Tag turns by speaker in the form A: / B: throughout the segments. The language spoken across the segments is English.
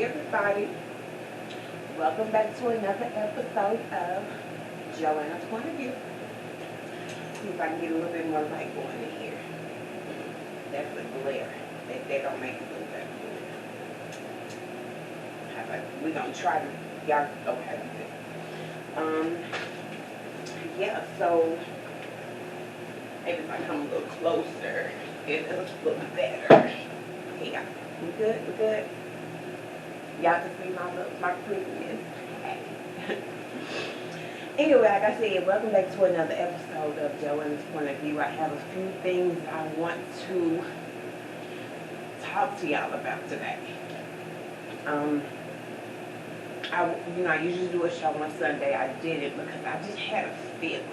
A: everybody, welcome back to another episode of JoAnna's Point of View. See if I can get a little bit more light going in here. That's the glare. They don't make it look that good. We're gonna try to, y'all, okay. Yeah, so maybe if I come a little closer, it looks a little better. Yeah, we good, we good. Y'all can see my prettiness. Anyway, like I said, welcome back to another episode of JoAnna's Point of View. I have a few things I want to talk to y'all about today. I usually do a show on Sunday. I didn't because I just had a feeling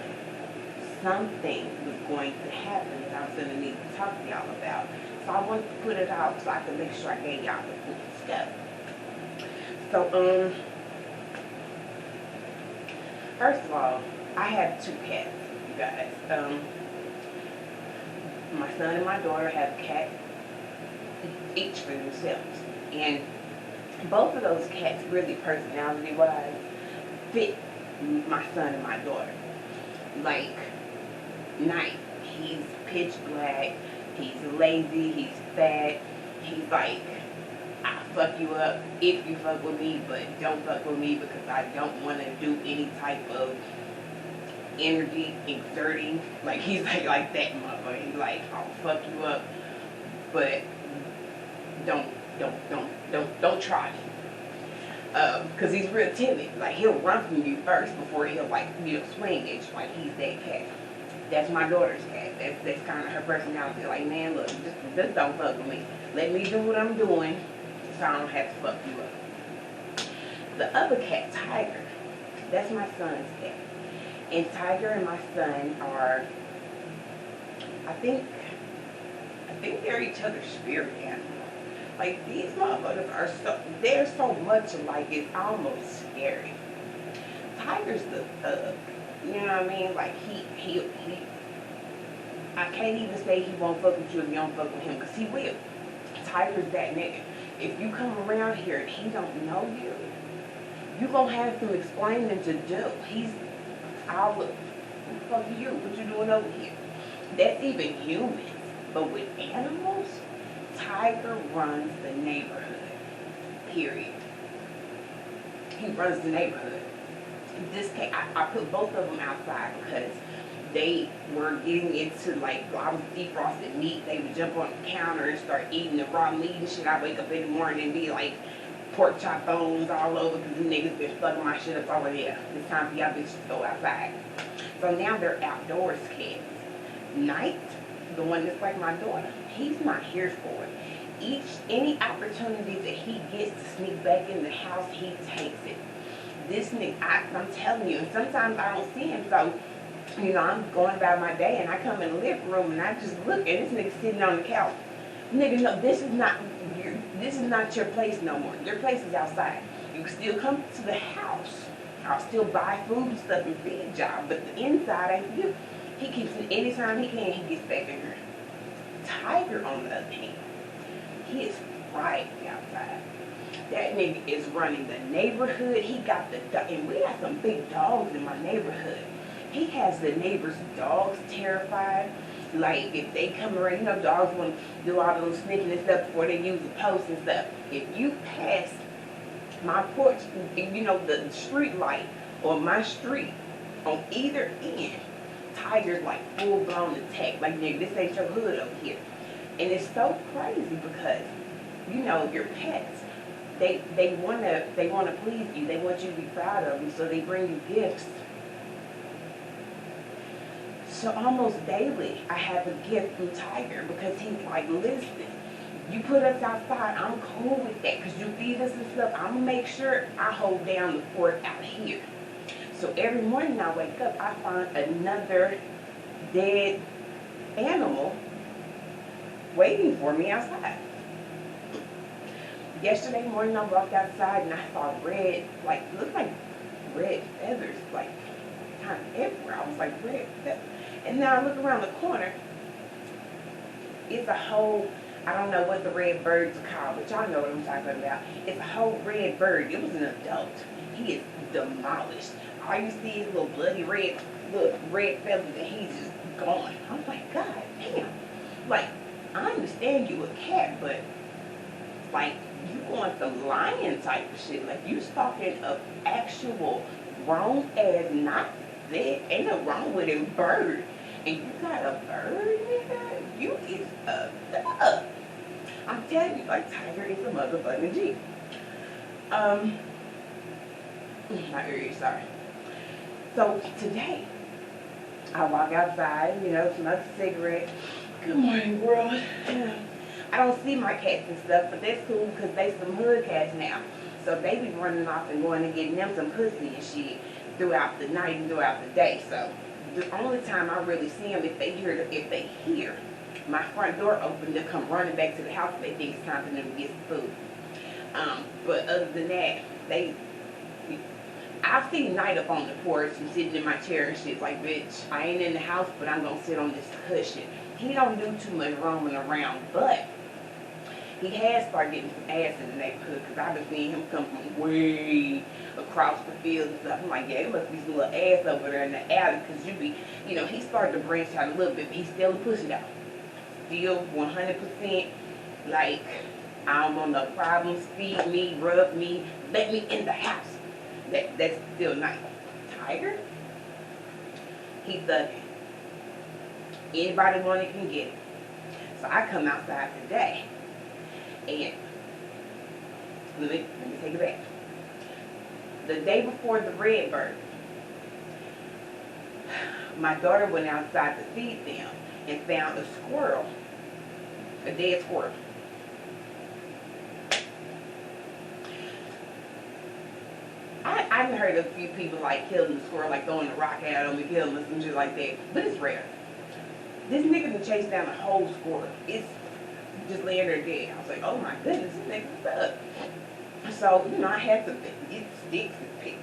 A: something was going to happen that I was going to need to talk to y'all about. So I wanted to put it out so I could make sure I gave y'all the full scope. So, first of all, I have two cats, you guys. My son and my daughter have cats, each for themselves. And both of those cats, really personality-wise, fit my son and my daughter. Like, Night, he's pitch black, he's lazy, he's fat, he's like, I'll fuck you up if you fuck with me, but don't fuck with me because I don't want to do any type of energy exerting. Like, he's like that motherfucker. He's like, I'll fuck you up, but don't try. Because he's real timid. Like, he'll run from you first before he'll, like, swing at you. Like, he's that cat. That's my daughter's cat. That's kind of her personality. Like, man, look, just don't fuck with me. Let me do what I'm doing so I don't have to fuck you up. The other cat, Tiger, that's my son's cat. And Tiger and my son are, I think they're each other's spirit animals. Like, these motherfuckers they're so much alike, it's almost scary. Tiger's the thug. You know what I mean? Like, he I can't even say he won't fuck with you if you don't fuck with him, because he will. Tiger's that nigga. If you come around here and he don't know you, you gonna have some explaining to do. I'll look, who the fuck are you? What you doing over here? That's even humans. But with animals, Tiger runs the neighborhood. Period. He runs the neighborhood. This case, I put both of them outside because they were getting into, like, I was defrosted meat. They would jump on the counter and start eating the raw meat and shit. I wake up in the morning and be like pork chop bones all over because the niggas been fucking my shit up over there. It's time for y'all bitches to go outside. So now they're outdoors cats. Night, the one that's like my daughter, he's not here for it. Any opportunity that he gets to sneak back in the house, he takes it. This nigga, I'm telling you, and sometimes I don't see him, so, I'm going about my day, and I come in the living room, and I just look, and this nigga sitting on the couch. Nigga, no, this is not your place no more. Your place is outside. You can still come to the house. I'll still buy food and stuff and feed y'all, but the inside ain't for you. He keeps it anytime he can, he gets back in here. Tiger, on the other hand, he is right outside. That nigga is running the neighborhood. He got and we got some big dogs in my neighborhood. He has the neighbors' dogs terrified. Like, if they come around, dogs want to do all the little sniffing and stuff before they use the post and stuff. If you pass my porch, the street light or my street on either end, Tiger's like full-blown attack. Like, nigga, this ain't your hood over here. And it's so crazy because, your pets, they wanna please you. They want you to be proud of them, so they bring you gifts. So almost daily, I have a gift from Tiger because he's like, listen, you put us outside, I'm cool with that because you feed us and stuff. I'm gonna make sure I hold down the fort out here. So every morning I wake up, I find another dead animal waiting for me outside. Yesterday morning I walked outside and I saw looked like red feathers, like kind of everywhere. I was like, red feathers. And now I look around the corner, it's a whole, I don't know what the red bird's called, but y'all know what I'm talking about. It's a whole red bird. It was an adult. He is demolished. All you see is little bloody red, little red feathers, and he's just gone. I'm like, God damn. Like, I understand you a cat, but like, you want some lion type of shit. Like, you stalking a actual grown ass, not dead, ain't no wrong with him, bird. And you got a bird, nigga? You is a duh. I'm telling you, like, Tiger is a motherfucking G. My ears, sorry. So today, I walk outside, smoke a cigarette. Good morning, world. I don't see my cats and stuff, but that's cool because they some hood cats now. So they be running off and going and getting them some pussy and shit throughout the night and throughout the day. So the only time I really see them if they hear my front door open, they'll come running back to the house if they think it's time for them to get some food. But other than that, I see Night up on the porch and sitting in my chair and shit like, bitch, I ain't in the house, but I'm gonna sit on this cushion. He don't do too much roaming around, but he has started getting some ass in the neighborhood because I've been seeing him come from way across the field and stuff. I'm like, yeah, there must be some little ass over there in the alley because he started to branch out a little bit, but he's still a pussy dog. Still 100%, like, I don't want no problems, feed me, rub me, let me in the house. That's still nice. Tiger, he thugging. Anybody want it can get it. So I come outside today, and let me take it back. The day before the red bird, my daughter went outside to feed them and found a squirrel, a dead squirrel. I've heard of a few people like killing the squirrel, like throwing a rock at them and killing them and shit like that, but it's rare. This nigga done chased down a whole squirrel. It's just laying there dead. I was like, oh my goodness, this nigga's up. So, I had to get sticks and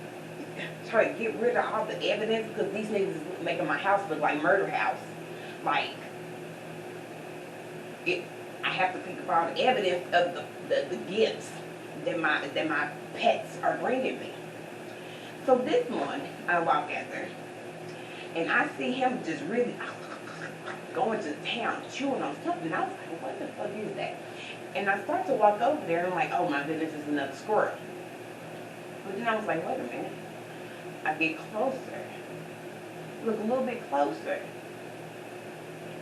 A: try to get rid of all the evidence because these niggas is making my house look like murder house. Like, I have to pick up all the evidence of the gifts that my pets are bringing me. So this morning, I walk out there, and I see him just really going to town, chewing on something. I was like, what the fuck is that? And I start to walk over there, and I'm like, oh my goodness, it's another squirrel. But then I was like, wait a minute. I get closer. Look a little bit closer.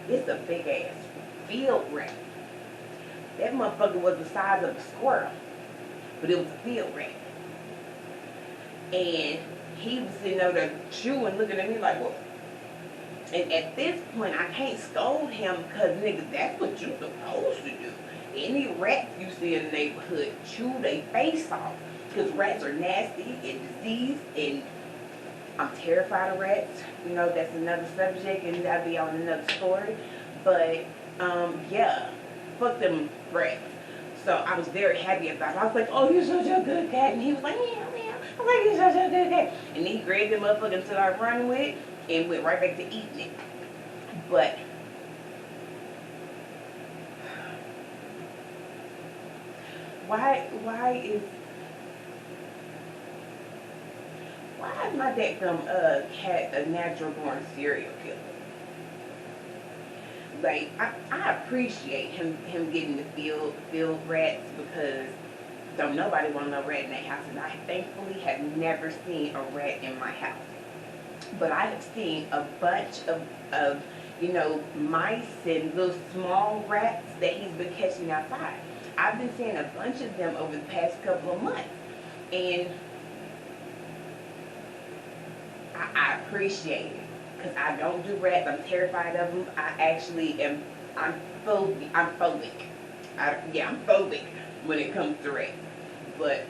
A: It's a big ass field rat. That motherfucker was the size of a squirrel, but it was a field rat. And he was sitting over there chewing, looking at me like, what? And at this point, I can't scold him because, nigga, that's what you're supposed to do. Any rats you see in the neighborhood, chew their face off. Because rats are nasty and diseased, and I'm terrified of rats. That's another subject, and that'll be on another story. But, yeah, fuck them rats. So I was very happy about it. I was like, oh, you're such a good cat. And he was like, meow, meow. I was like, you're such a good cat. And he grabbed him up and started running with it and went right back to eating it. But why is my dadgum cat a natural born serial killer? Like, I appreciate him getting the field rats because don't nobody want no rat in their house, and I thankfully have never seen a rat in my house. But I have seen a bunch of mice and little small rats that he's been catching outside. I've been seeing a bunch of them over the past couple of months, and I appreciate it. Because I don't do rats. I'm terrified of them. I actually am. I'm phobic. I'm phobic when it comes to rats. But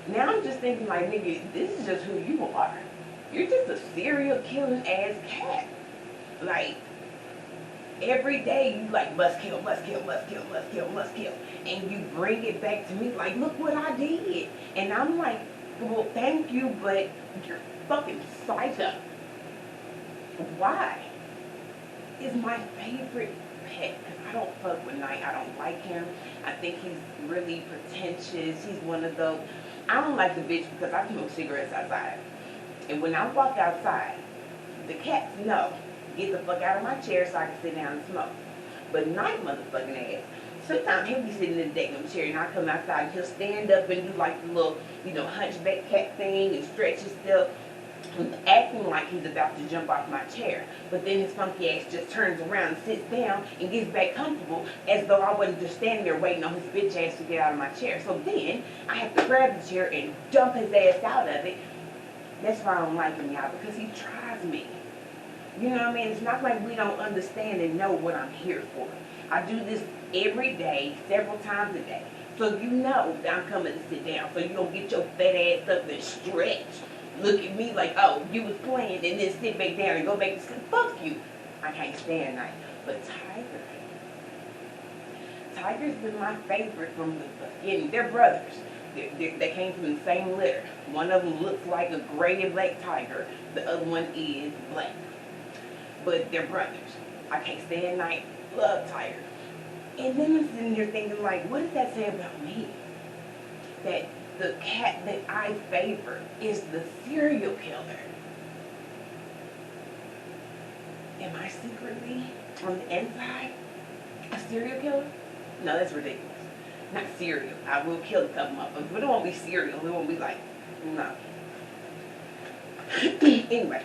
A: now I'm just thinking, like, nigga, this is just who you are. You're just a serial killing ass cat. Like, every day you like must kill, and you bring it back to me like, look what I did, and I'm like, well, thank you, but you're fucking psycho. Why? is my favorite pet because I don't fuck with Night. I don't like him. I think he's really pretentious. He's one of those. I don't like the bitch because I smoke cigarettes outside. And when I walk outside, the cats know, get the fuck out of my chair so I can sit down and smoke. But Night motherfucking ass, sometimes he'll be sitting in the daggum chair and I come outside and he'll stand up and do like the little, hunchback cat thing and stretch his stuff, acting like he's about to jump off my chair. But then his funky ass just turns around and sits down and gets back comfortable as though I wasn't just standing there waiting on his bitch ass to get out of my chair. So then I have to grab the chair and dump his ass out of it. That's why I don't like him, y'all, because he tries me. You know what I mean? It's not like we don't understand and know what I'm here for. I do this every day, several times a day. So you know that I'm coming to sit down. So you don't get your fat ass up and stretch. Look at me like, oh, you was playing and then sit back down and go back to sleep. Fuck you. I can't stand Night. But Tiger's been my favorite from the beginning. They're brothers. They came from the same litter. One of them looks like a gray and black tiger. The other one is black. But they're brothers. I can't stand Night. Love Tiger. And then I'm sitting there thinking, like, what does that say about me? That the cat that I favor is the serial killer. Am I secretly, on the inside, a serial killer? No, that's ridiculous. Not serial. I will kill a couple of them, but it won't be serial. It won't be like, no. Anyway,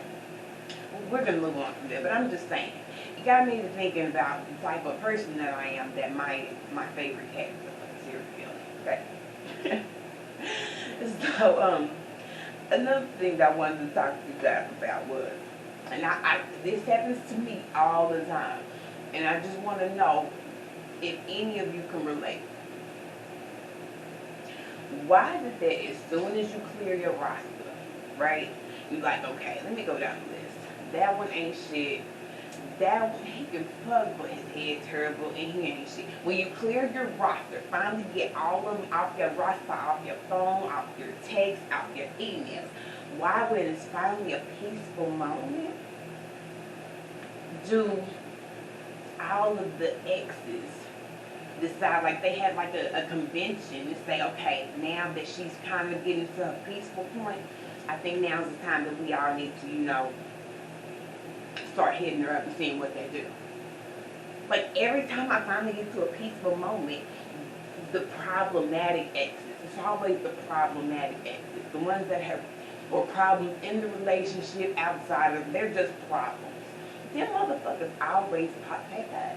A: we're going to move on from there, but I'm just saying. It got me to thinking about the type of person that I am, that my favorite cat is a serial killer. Okay? So, another thing that I wanted to talk to you guys about was, and this happens to me all the time, and I just want to know if any of you can relate. Why is it that as soon as you clear your roster, right, you're like, okay, let me go down the list. That one ain't shit. That one, he can fuck, but his head terrible, and he ain't shit. When you clear your roster, finally get all of them off your roster, off your phone, off your text, off your emails. Why, when it's finally a peaceful moment, do all of the exes decide, like they have like a convention and say, okay, now that she's kind of getting to a peaceful point, I think now's the time that we all need to, start hitting her up and seeing what they do. Like every time I finally get to a peaceful moment, the problematic exes, it's always the problematic exes, the ones that have or problems in the relationship, outside of, they're just problems. Them motherfuckers always pop back up.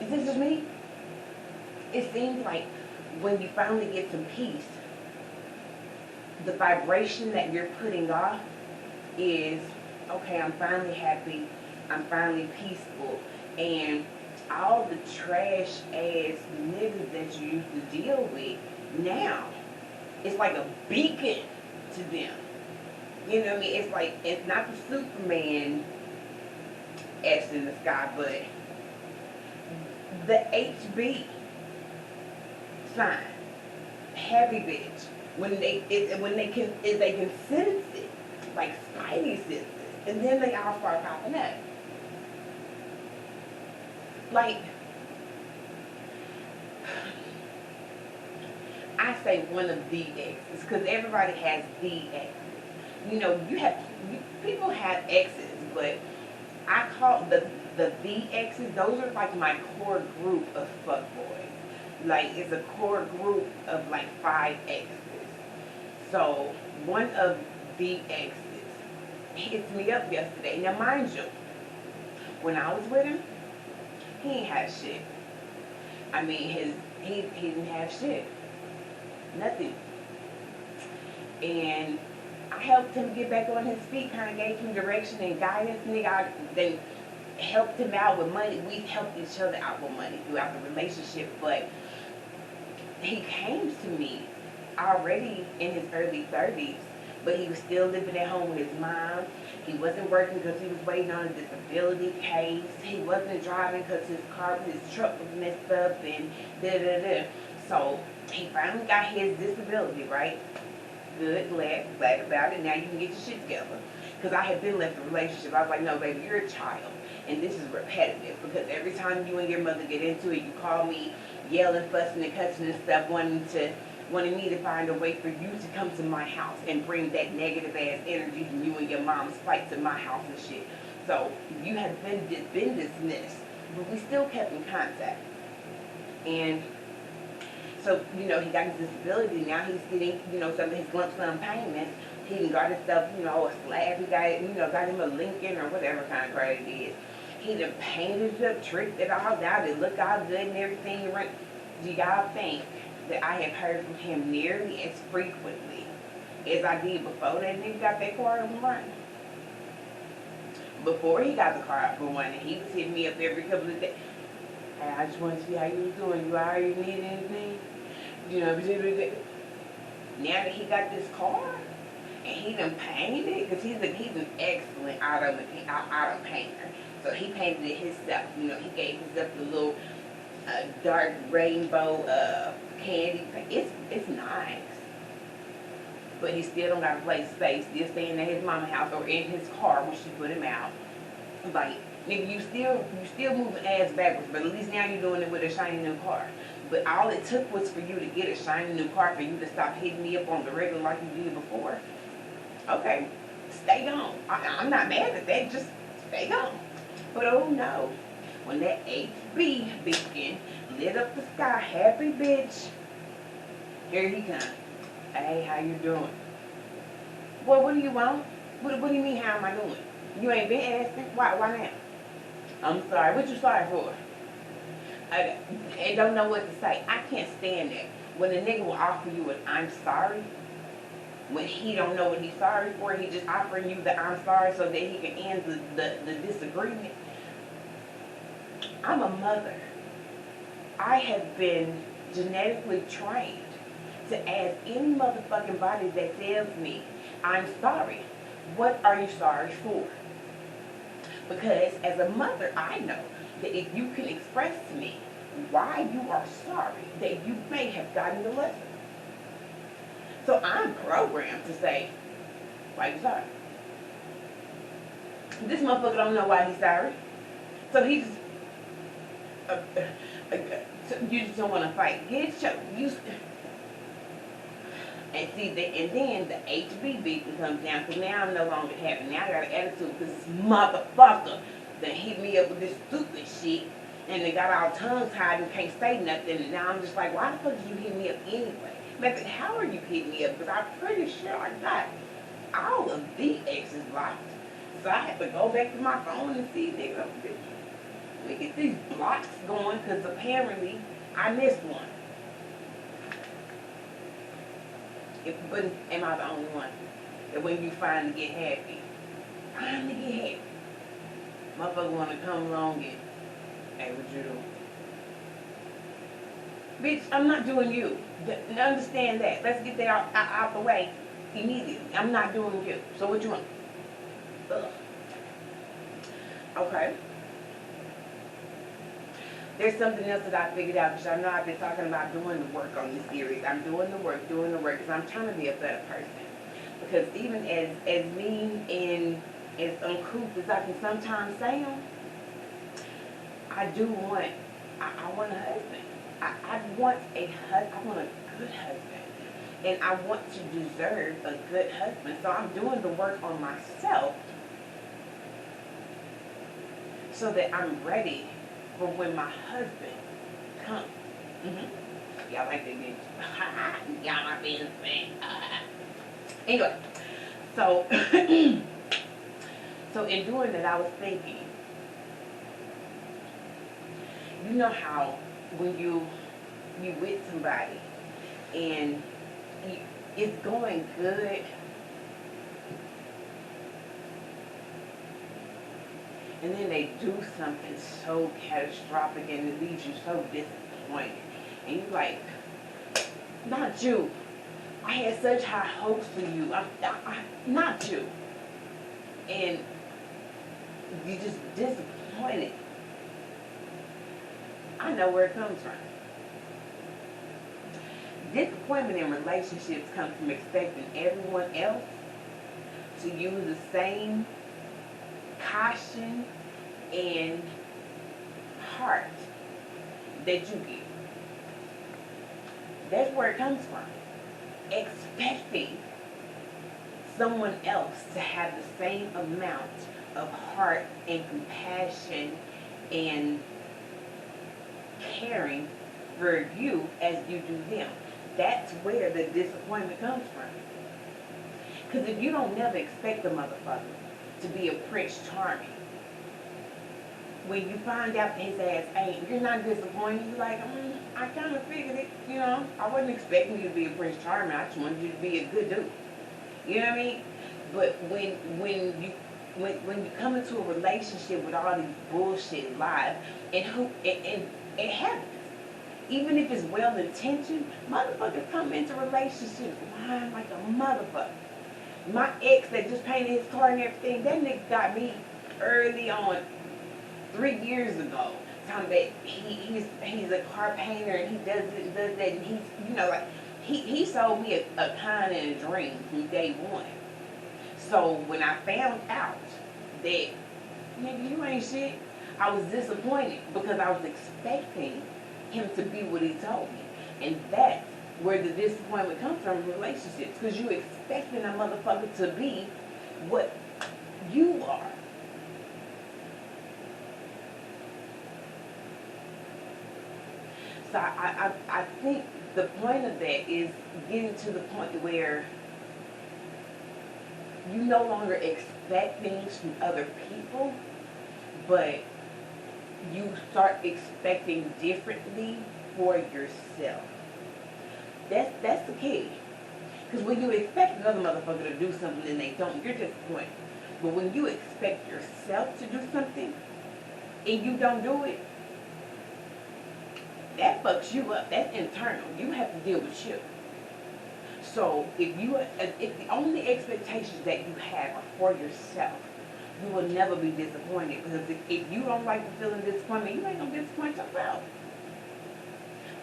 A: Is this just me? It seems like when you finally get some peace, the vibration that you're putting off is, okay, I'm finally happy, I'm finally peaceful, and all the trash ass niggas that you used to deal with, now, it's like a beacon to them. You know what I mean? It's like, it's not the Superman S in the sky, but the HB sign, happy bitch. When they can sense it, like Spidey senses, and then they all start popping up. Like, I say one of the exes, because everybody has the exes. People have exes, but I call the exes, those are like my core group of fuckboys. Like, it's a core group of like 5 exes. So, one of the exes hits me up yesterday. Now, mind you, when I was with him, he ain't have shit. I mean, he didn't have shit. Nothing. And I helped him get back on his feet, kind of gave him direction and guidance. They helped him out with money. We helped each other out with money throughout the relationship. But he came to me already in his early 30s, but he was still living at home with his mom. He wasn't working because he was waiting on a disability case. He wasn't driving because his truck was messed up and da-da-da. So he finally got his disability, right? Good, glad about it. Now you can get your shit together. Because I had been left in a relationship. I was like, no, baby, you're a child. And this is repetitive. Because every time you and your mother get into it, you call me yelling, fussing, and cussing and stuff, wanting me to find a way for you to come to my house and bring that negative ass energy from you and your mom's fight to my house and shit. So you have been dismissed. But we still kept in contact. And so, he got his disability. Now he's getting, some of his lump sum payments. He done got himself, a slab. He got, got him a Lincoln or whatever kind of car it is. He done painted it up, tricked it all out. It looked all good and everything. Do y'all think that I have heard from him nearly as frequently as I did before that nigga got that car up and running? Before he got the car up and running, he was hitting me up every couple of days. Hey, I just want to see how you was doing. You already need anything? Now that he got this car, and he done painted it, because he's an excellent auto painter. So he painted it himself. He gave himself the little dark rainbow candy. It's nice. But he still don't got a place to stay. Still staying at his mama's house or in his car when she put him out. Like, nigga, you still moving ass backwards, but at least now you're doing it with a shiny new car. But all it took was for you to get a shiny new car for you to stop hitting me up on the regular like you did before. Okay, stay gone. I'm not mad at that, just stay gone. But oh no, when that HB beacon lit up the sky, happy bitch, here he comes. Hey, how you doing? Boy, what do you want? What do you mean, how am I doing? You ain't been asking? Why now? I'm sorry. What you sorry for? I don't know what to say. I can't stand that. When a nigga will offer you an I'm sorry, when he don't know what he's sorry for, he just offering you the I'm sorry so that he can end the disagreement. I'm a mother. I have been genetically trained to ask any motherfucking body that tells me I'm sorry, what are you sorry for? Because as a mother, I know that if you can express to me why you are sorry, that you may have gotten the lesson. So I'm programmed to say, why you sorry? This motherfucker don't know why he's sorry. So he just, you just don't want to fight. Get your, and see, and then the HB beating comes down, because now I'm no longer happy. Now I got an attitude because this motherfucker that hit me up with this stupid shit, and they got all tongue tied and can't say nothing, and now I'm just like, why the fuck did you hit me up anyway? Like, how are you hitting me up? Because I'm pretty sure I got all of the exes locked. So I had to go back to my phone and see, nigga, let me get these blocks going, because apparently I missed one. But am I the only one? That when you finally get happy, motherfucker want to come along and, hey, what you doing? Bitch, I'm not doing you. Understand that. Let's get that out the way immediately. I'm not doing you. So what you want? Ugh. Okay. There's something else that I figured out, because I know I've been talking about doing the work on this series. I'm doing the work, because I'm trying to be a better person. Because even as mean and as uncouth as I can sometimes sound, I do want, I want a husband. I want a good husband. And I want to deserve a good husband. So I'm doing the work on myself so that I'm ready for when my husband comes. Y'all like that, bitch? Y'all my business, man. Anyway, so so in doing that, I was thinking, you know how when you with somebody and it's going good, and then they do something so catastrophic and it leaves you so disappointed. And you're like, not you. I had such high hopes for you. Not you. And you just disappointed. I know where it comes from. Disappointment in relationships comes from expecting everyone else to use the same caution and heart that you get. That's where it comes from. Expecting someone else to have the same amount of heart and compassion and caring for you as you do them. That's where the disappointment comes from. Because if you don't never expect a motherfucker to be a Prince Charming, when you find out that his ass ain't, you're not disappointed. You're like, I kind of figured it, you know. I wasn't expecting you to be a Prince Charming. I just wanted you to be a good dude. You know what I mean? But when you come into a relationship with all these bullshit lies, and it happens. Even if it's well intentioned, motherfuckers come into relationships lying like a motherfucker. My ex that just painted his car and everything, that nigga got me early on 3 years ago. Talking that he's a car painter and he does this, does that, and he's, you know, like he sold me a kind and a dream from day one. So when I found out that, nigga, you ain't shit, I was disappointed because I was expecting him to be what he told me. And that's where the disappointment comes from in relationships. Because you expecting a motherfucker to be what you are. So I think the point of that is getting to the point where you no longer expect things from other people, but you start expecting differently for yourself. That's the key. Because when you expect another motherfucker to do something and they don't, you're disappointed. But when you expect yourself to do something and you don't do it, that fucks you up. That's internal. You have to deal with you. So if the only expectations that you have are for yourself, you will never be disappointed. Because if you don't like the feeling of disappointment, you ain't gonna disappoint yourself.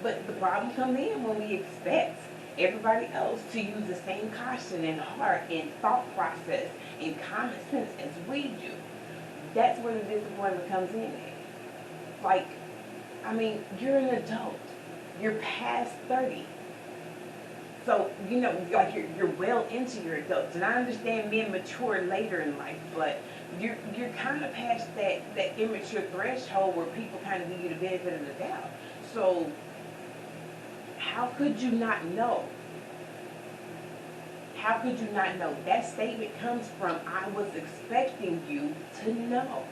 A: But the problem comes in when we expect everybody else to use the same caution and heart and thought process and common sense as we do. That's where the disappointment comes in. Like, I mean, you're an adult. You're past 30. So, you know, like you're well into your adults. And I understand men mature later in life, but you're kind of past that immature threshold where people kind of give you the benefit of the doubt. So how could you not know? How could you not know? That statement comes from, I was expecting you to know.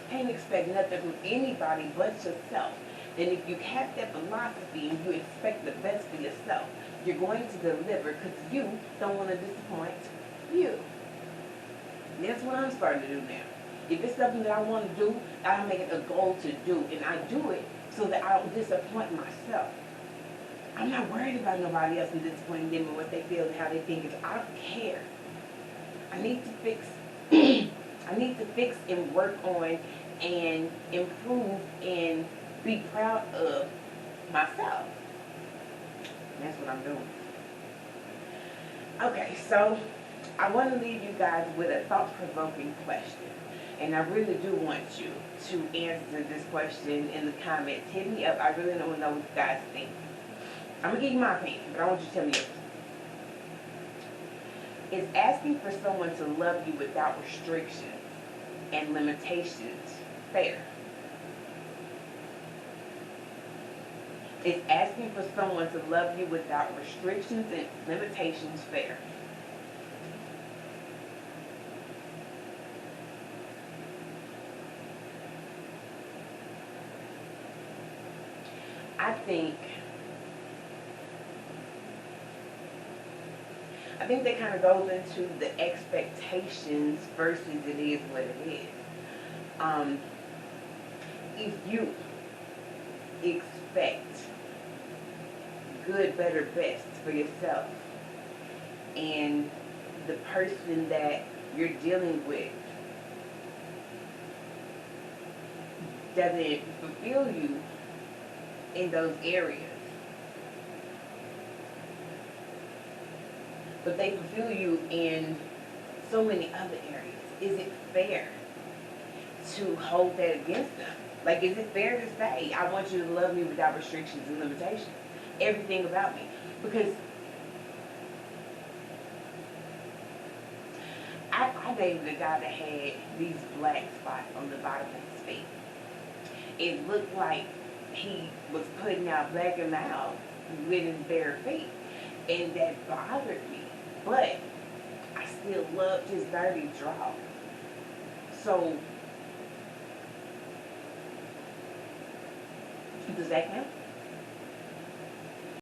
A: Can't expect nothing from anybody but yourself. And if you have that philosophy and you expect the best for yourself, you're going to deliver because you don't want to disappoint you. And that's what I'm starting to do now. If it's something that I want to do, I make it a goal to do. And I do it so that I don't disappoint myself. I'm not worried about nobody else and disappointing them and what they feel and how they think. I don't care. I need to fix I need to fix and work on and improve and be proud of myself. And that's what I'm doing. Okay, so I want to leave you guys with a thought-provoking question. And I really do want you to answer this question in the comments. Hit me up. I really don't know what you guys think. I'm going to give you my opinion, but I want you to tell me yours. Is asking for someone to love you without restrictions and limitations fair? Is asking for someone to love you without restrictions and limitations fair? I think that kind of goes into the expectations versus it is what it is. If you expect good, better, best for yourself, and the person that you're dealing with doesn't fulfill you in those areas, but they fulfill you in so many other areas. Is it fair to hold that against them? Like, is it fair to say, I want you to love me without restrictions and limitations? Everything about me. Because I dated a guy that had these black spots on the bottom of his feet. It looked like he was putting out black and loud with his bare feet. And that bothered me. But I still loved his dirty draw. So, does that count?